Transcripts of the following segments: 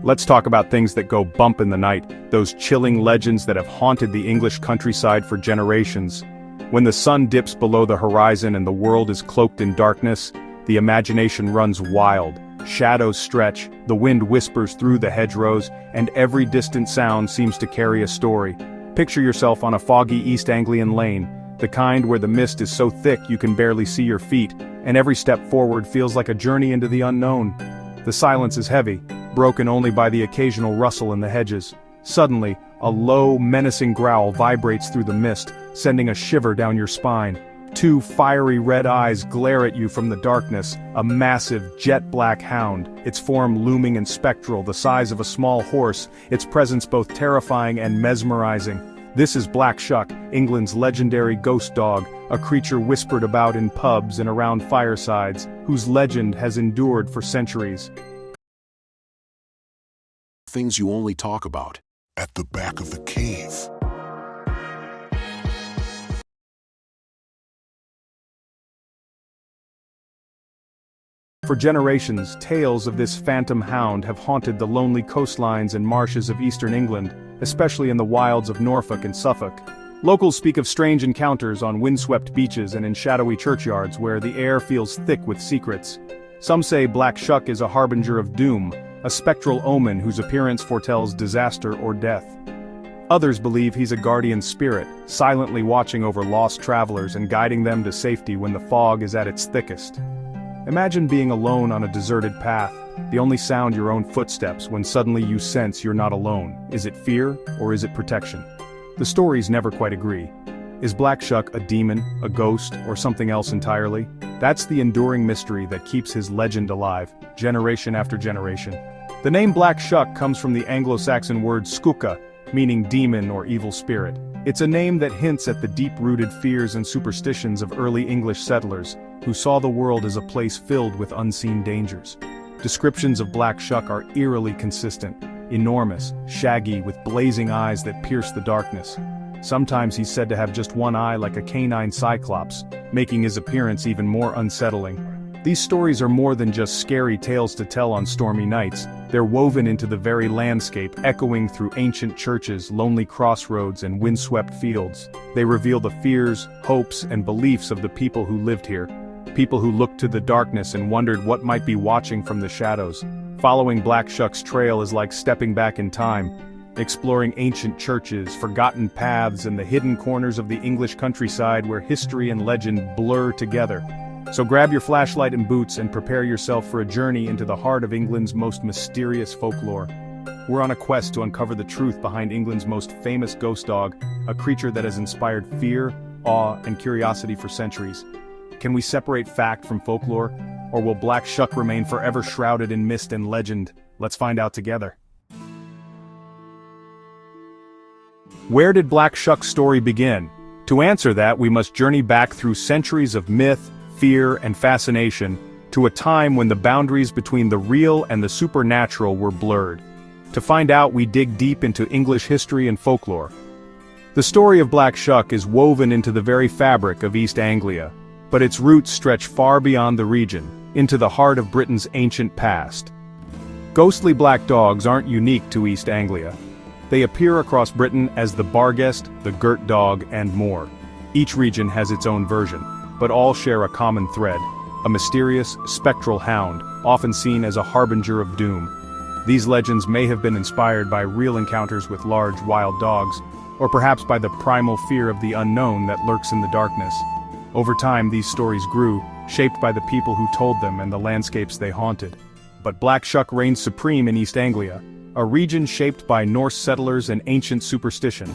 Let's talk about things that go bump in the night, those chilling legends that have haunted the English countryside for generations. When the sun dips below the horizon and the world is cloaked in darkness, the imagination runs wild. Shadows stretch, the wind whispers through the hedgerows, and every distant sound seems to carry a story. Picture yourself on a foggy East Anglian lane, the kind where the mist is so thick you can barely see your feet, and every step forward feels like a journey into the unknown. The silence is heavy, broken only by the occasional rustle in the hedges. Suddenly, a low, menacing growl vibrates through the mist, sending a shiver down your spine. Two fiery red eyes glare at you from the darkness, a massive, jet-black hound, its form looming and spectral, the size of a small horse, its presence both terrifying and mesmerizing. This is Black Shuck, England's legendary ghost dog, a creature whispered about in pubs and around firesides, whose legend has endured for centuries. Things you only talk about at the back of the cave. For generations, tales of this phantom hound have haunted the lonely coastlines and marshes of eastern England, especially in the wilds of Norfolk and Suffolk. Locals speak of strange encounters on windswept beaches and in shadowy churchyards where the air feels thick with secrets. Some say Black Shuck is a harbinger of doom, a spectral omen whose appearance foretells disaster or death. Others believe he's a guardian spirit, silently watching over lost travelers and guiding them to safety when the fog is at its thickest. Imagine being alone on a deserted path, the only sound your own footsteps when suddenly you sense you're not alone. Is it fear, or is it protection? The stories never quite agree. Is Black Shuck a demon, a ghost, or something else entirely? That's the enduring mystery that keeps his legend alive, generation after generation. The name Black Shuck comes from the Anglo-Saxon word skugga, meaning demon or evil spirit. It's a name that hints at the deep-rooted fears and superstitions of early English settlers, who saw the world as a place filled with unseen dangers. Descriptions of Black Shuck are eerily consistent, enormous, shaggy, with blazing eyes that pierce the darkness. Sometimes he's said to have just one eye like a canine cyclops, making his appearance even more unsettling. These stories are more than just scary tales to tell on stormy nights. They're woven into the very landscape, echoing through ancient churches, lonely crossroads, and windswept fields. They reveal the fears, hopes, and beliefs of the people who lived here. People who looked to the darkness and wondered what might be watching from the shadows. Following Black Shuck's trail is like stepping back in time, exploring ancient churches, forgotten paths, and the hidden corners of the English countryside where history and legend blur together. So grab your flashlight and boots and prepare yourself for a journey into the heart of England's most mysterious folklore. We're on a quest to uncover the truth behind England's most famous ghost dog, a creature that has inspired fear, awe, and curiosity for centuries. Can we separate fact from folklore, or will Black Shuck remain forever shrouded in mist and legend? Let's find out together. Where did Black Shuck's story begin? To answer that, we must journey back through centuries of myth, fear, and fascination, to a time when the boundaries between the real and the supernatural were blurred. To find out, we dig deep into English history and folklore. The story of Black Shuck is woven into the very fabric of East Anglia, but its roots stretch far beyond the region, into the heart of Britain's ancient past. Ghostly black dogs aren't unique to East Anglia. They appear across Britain as the Barghest, the Girt dog, and more. Each region has its own version, but all share a common thread, a mysterious, spectral hound, often seen as a harbinger of doom. These legends may have been inspired by real encounters with large, wild dogs, or perhaps by the primal fear of the unknown that lurks in the darkness. Over time, these stories grew, shaped by the people who told them and the landscapes they haunted. But Black Shuck reigned supreme in East Anglia, a region shaped by Norse settlers and ancient superstition.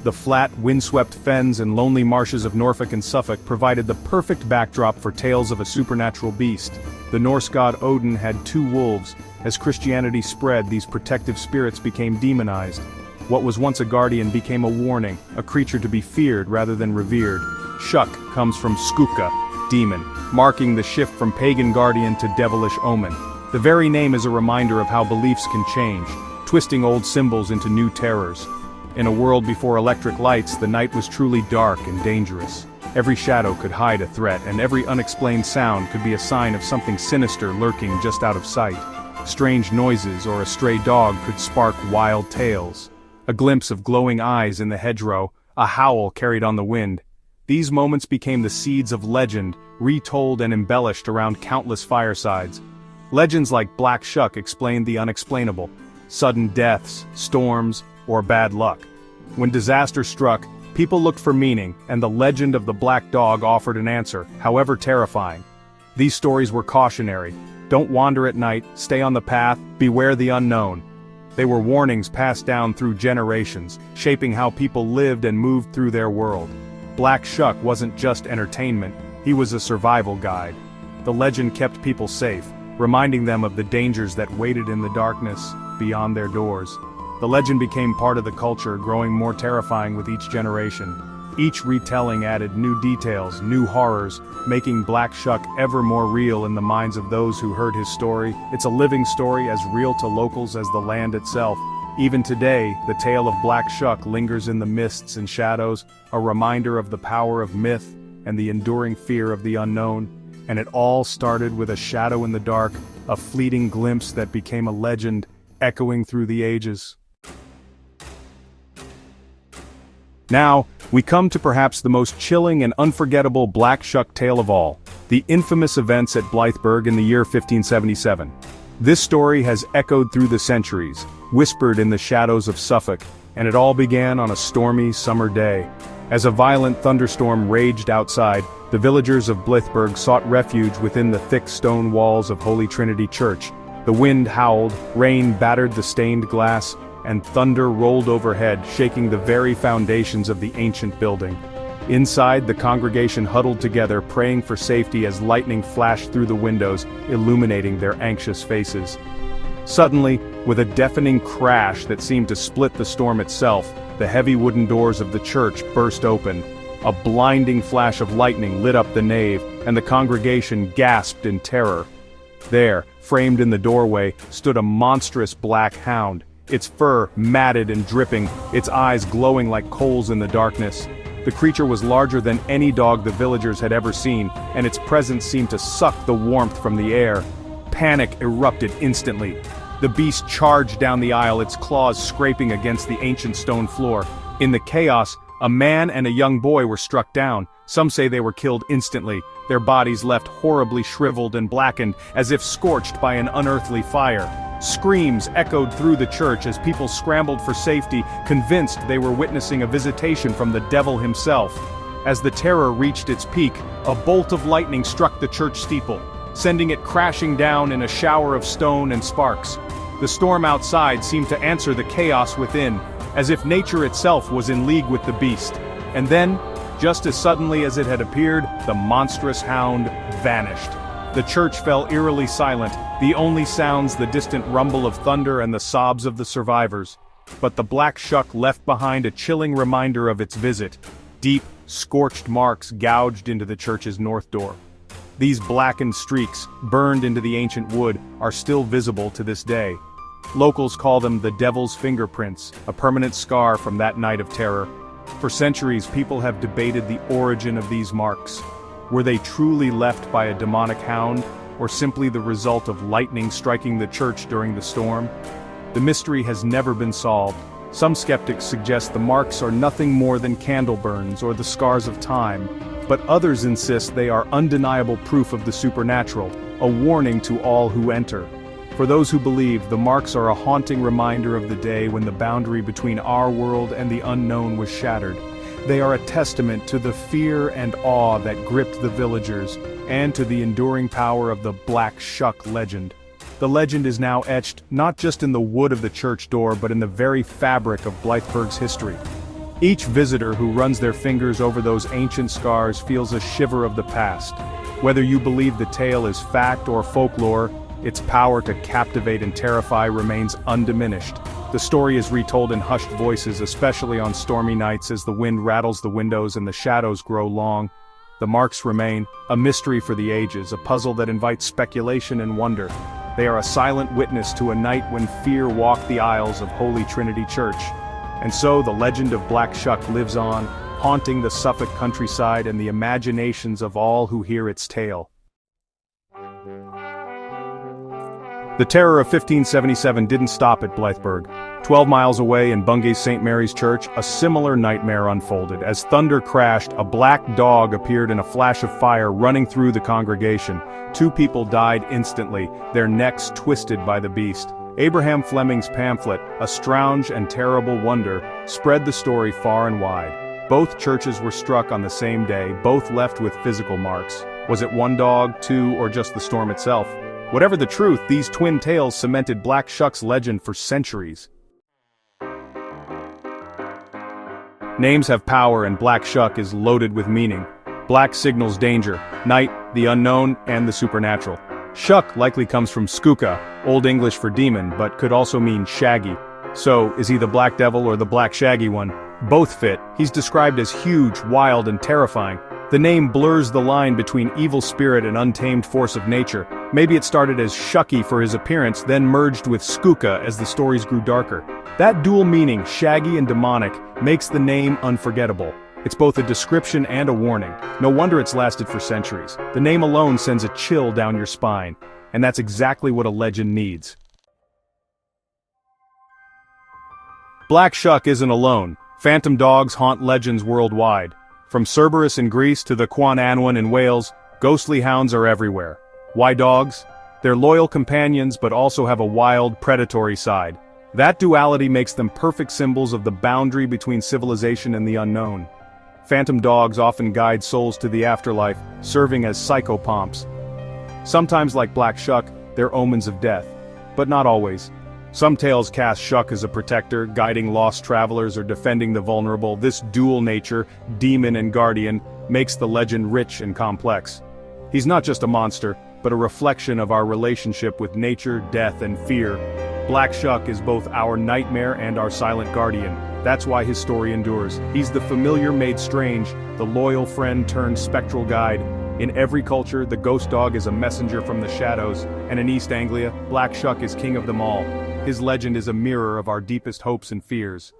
The flat, windswept fens and lonely marshes of Norfolk and Suffolk provided the perfect backdrop for tales of a supernatural beast. The Norse god Odin had two wolves. As Christianity spread, these protective spirits became demonized. What was once a guardian became a warning, a creature to be feared rather than revered. Shuck comes from skugga, demon, marking the shift from pagan guardian to devilish omen. The very name is a reminder of how beliefs can change, twisting old symbols into new terrors. In a world before electric lights, the night was truly dark and dangerous. Every shadow could hide a threat, and every unexplained sound could be a sign of something sinister lurking just out of sight. strange noises, or a stray dog could spark wild tales. A glimpse of glowing eyes in the hedgerow, a howl carried on the wind. These moments became the seeds of legend, retold and embellished around countless firesides. Legends like Black Shuck explained the unexplainable: sudden deaths, storms, or bad luck. When disaster struck, people looked for meaning, and the legend of the black dog offered an answer, however terrifying. These stories were cautionary. Don't wander at night, stay on the path, beware the unknown. They were warnings passed down through generations, shaping how people lived and moved through their world. Black Shuck wasn't just entertainment, he was a survival guide. The legend kept people safe, reminding them of the dangers that waited in the darkness beyond their doors. The legend became part of the culture, growing more terrifying with each generation. Each retelling added new details, new horrors, making Black Shuck ever more real in the minds of those who heard his story. It's a living story, as real to locals as the land itself. Even today, the tale of Black Shuck lingers in the mists and shadows, a reminder of the power of myth and the enduring fear of the unknown. And it all started with a shadow in the dark, a fleeting glimpse that became a legend, echoing through the ages. Now, we come to perhaps the most chilling and unforgettable Black Shuck tale of all, the infamous events at Blythburgh in the year 1577. This story has echoed through the centuries, whispered in the shadows of Suffolk, and it all began on a stormy summer day. As a violent thunderstorm raged outside, the villagers of Blythburgh sought refuge within the thick stone walls of Holy Trinity Church. The wind howled, rain battered the stained glass, and thunder rolled overhead, shaking the very foundations of the ancient building. Inside, the congregation huddled together, praying for safety as lightning flashed through the windows, illuminating their anxious faces. Suddenly, with a deafening crash that seemed to split the storm itself, the heavy wooden doors of the church burst open. A blinding flash of lightning lit up the nave, and the congregation gasped in terror. There, framed in the doorway, stood a monstrous black hound, its fur matted and dripping, its eyes glowing like coals in the darkness. The creature was larger than any dog the villagers had ever seen, and its presence seemed to suck the warmth from the air. Panic erupted instantly. The beast charged down the aisle, its claws scraping against the ancient stone floor. In the chaos, a man and a young boy were struck down. Some say they were killed instantly, their bodies left horribly shriveled and blackened, as if scorched by an unearthly fire. Screams echoed through the church as people scrambled for safety, convinced they were witnessing a visitation from the devil himself. As the terror reached its peak, a bolt of lightning struck the church steeple, sending it crashing down in a shower of stone and sparks. The storm outside seemed to answer the chaos within, as if nature itself was in league with the beast. And then, just as suddenly as it had appeared, the monstrous hound vanished. The church fell eerily silent, the only sounds the distant rumble of thunder and the sobs of the survivors. But the Black Shuck left behind a chilling reminder of its visit. Deep, scorched marks gouged into the church's north door. These blackened streaks, burned into the ancient wood, are still visible to this day. Locals call them the devil's fingerprints, a permanent scar from that night of terror. For centuries, people have debated the origin of these marks. Were they truly left by a demonic hound, or simply the result of lightning striking the church during the storm? The mystery has never been solved. Some skeptics suggest the marks are nothing more than candle burns or the scars of time, but others insist they are undeniable proof of the supernatural, a warning to all who enter. For those who believe, the marks are a haunting reminder of the day when the boundary between our world and the unknown was shattered. They are a testament to the fear and awe that gripped the villagers, and to the enduring power of the Black Shuck legend. The legend is now etched not just in the wood of the church door but in the very fabric of Blythburgh's history. Each visitor who runs their fingers over those ancient scars feels a shiver of the past. Whether you believe the tale is fact or folklore, its power to captivate and terrify remains undiminished. The story is retold in hushed voices, especially on stormy nights as the wind rattles the windows and the shadows grow long. The marks remain, a mystery for the ages, a puzzle that invites speculation and wonder. They are a silent witness to a night when fear walked the aisles of Holy Trinity Church. And so the legend of Black Shuck lives on, haunting the Suffolk countryside and the imaginations of all who hear its tale. The terror of 1577 didn't stop at Blythburgh. 12 miles away in Bungay's St. Mary's Church, a similar nightmare unfolded. As thunder crashed, a black dog appeared in a flash of fire running through the congregation. 2 people died instantly, their necks twisted by the beast. Abraham Fleming's pamphlet, A Strange and Terrible Wonder, spread the story far and wide. Both churches were struck on the same day, both left with physical marks. Was it one dog, 2, or just the storm itself? Whatever the truth, these twin tales cemented Black Shuck's legend for centuries. Names have power, and Black Shuck is loaded with meaning. Black signals danger, night, the unknown, and the supernatural. Shuck likely comes from skuka, Old English for demon, but could also mean shaggy. So, is he the Black Devil or the Black Shaggy one? Both fit. He's described as huge, wild, and terrifying. The name blurs the line between evil spirit and untamed force of nature. Maybe it started as Shucky for his appearance, then merged with skuka as the stories grew darker. That dual meaning, shaggy and demonic, makes the name unforgettable. It's both a description and a warning. No wonder it's lasted for centuries. The name alone sends a chill down your spine. And that's exactly what a legend needs. Black Shuck isn't alone. Phantom dogs haunt legends worldwide. From Cerberus in Greece to the Quan Anwen in Wales, ghostly hounds are everywhere. Why dogs? They're loyal companions but also have a wild, predatory side. That duality makes them perfect symbols of the boundary between civilization and the unknown. Phantom dogs often guide souls to the afterlife, serving as psychopomps. Sometimes, like Black Shuck, they're omens of death. But not always. Some tales cast Shuck as a protector, guiding lost travelers or defending the vulnerable. This dual nature, demon and guardian, makes the legend rich and complex. He's not just a monster, but a reflection of our relationship with nature, death, and fear. Black Shuck is both our nightmare and our silent guardian. That's why his story endures. He's the familiar made strange, the loyal friend turned spectral guide. In every culture, the ghost dog is a messenger from the shadows, and in East Anglia, Black Shuck is king of them all. His legend is a mirror of our deepest hopes and fears.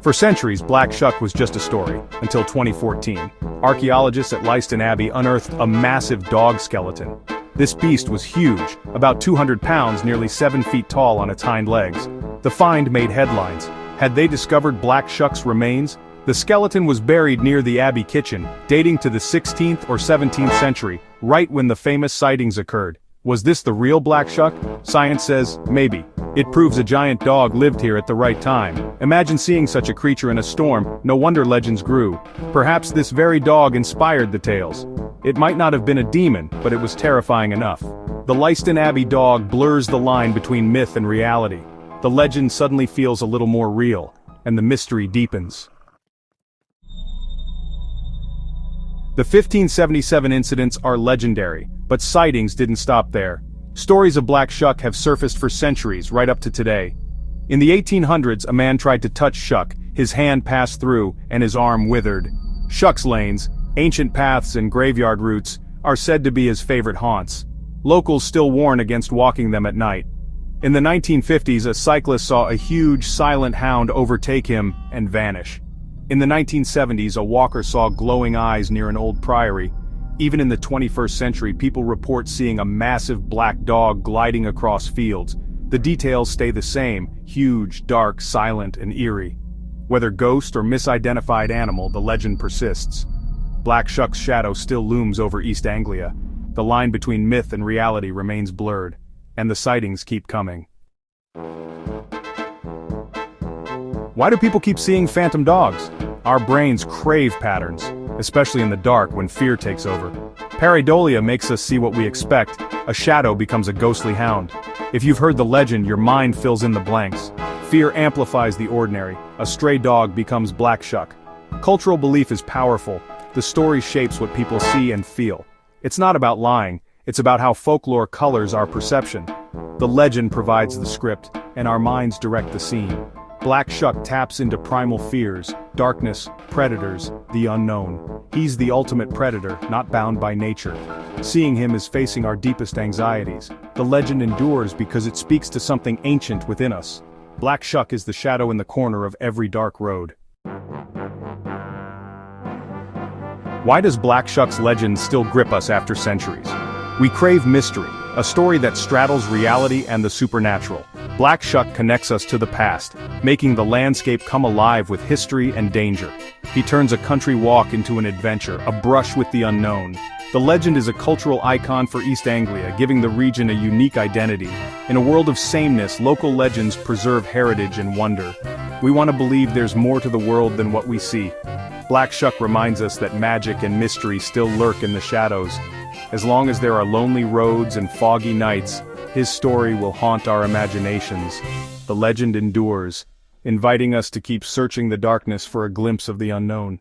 For centuries, Black Shuck was just a story, until 2014. Archaeologists at Leiston Abbey unearthed a massive dog skeleton. This beast was huge, about 200 pounds, nearly 7 feet tall on its hind legs. The find made headlines. Had they discovered Black Shuck's remains? The skeleton was buried near the Abbey kitchen, dating to the 16th or 17th century, right when the famous sightings occurred. Was this the real Black Shuck? Science says, maybe. It proves a giant dog lived here at the right time. Imagine seeing such a creature in a storm, no wonder legends grew. Perhaps this very dog inspired the tales. It might not have been a demon, but it was terrifying enough. The Leiston Abbey dog blurs the line between myth and reality. The legend suddenly feels a little more real, and the mystery deepens. The 1577 incidents are legendary, but sightings didn't stop there. Stories of Black Shuck have surfaced for centuries, right up to today. In the 1800s, a man tried to touch Shuck, his hand passed through, and his arm withered. Shuck's lanes, ancient paths and graveyard routes, are said to be his favorite haunts. Locals still warn against walking them at night. In the 1950s, a cyclist saw a huge, silent hound overtake him and vanish. In the 1970s, a walker saw glowing eyes near an old priory. Even in the 21st century, people report seeing a massive black dog gliding across fields. The details stay the same, huge, dark, silent, and eerie. Whether ghost or misidentified animal, the legend persists. Black Shuck's shadow still looms over East Anglia. The line between myth and reality remains blurred, and the sightings keep coming. Why do people keep seeing phantom dogs? Our brains crave patterns, especially in the dark when fear takes over. Pareidolia makes us see what we expect. A shadow becomes a ghostly hound. If you've heard the legend, your mind fills in the blanks. Fear amplifies the ordinary. A stray dog becomes Black Shuck. Cultural belief is powerful. The story shapes what people see and feel. It's not about lying, it's about how folklore colors our perception. The legend provides the script, and our minds direct the scene. Black Shuck taps into primal fears, darkness, predators, the unknown. He's the ultimate predator, not bound by nature. Seeing him is facing our deepest anxieties. The legend endures because it speaks to something ancient within us. Black Shuck is the shadow in the corner of every dark road. Why does Black Shuck's legend still grip us after centuries? We crave mystery, a story that straddles reality and the supernatural. Black Shuck connects us to the past, making the landscape come alive with history and danger. He turns a country walk into an adventure, a brush with the unknown. The legend is a cultural icon for East Anglia, giving the region a unique identity. In a world of sameness, local legends preserve heritage and wonder. We want to believe there's more to the world than what we see. Black Shuck reminds us that magic and mystery still lurk in the shadows. As long as there are lonely roads and foggy nights, his story will haunt our imaginations. The legend endures, inviting us to keep searching the darkness for a glimpse of the unknown.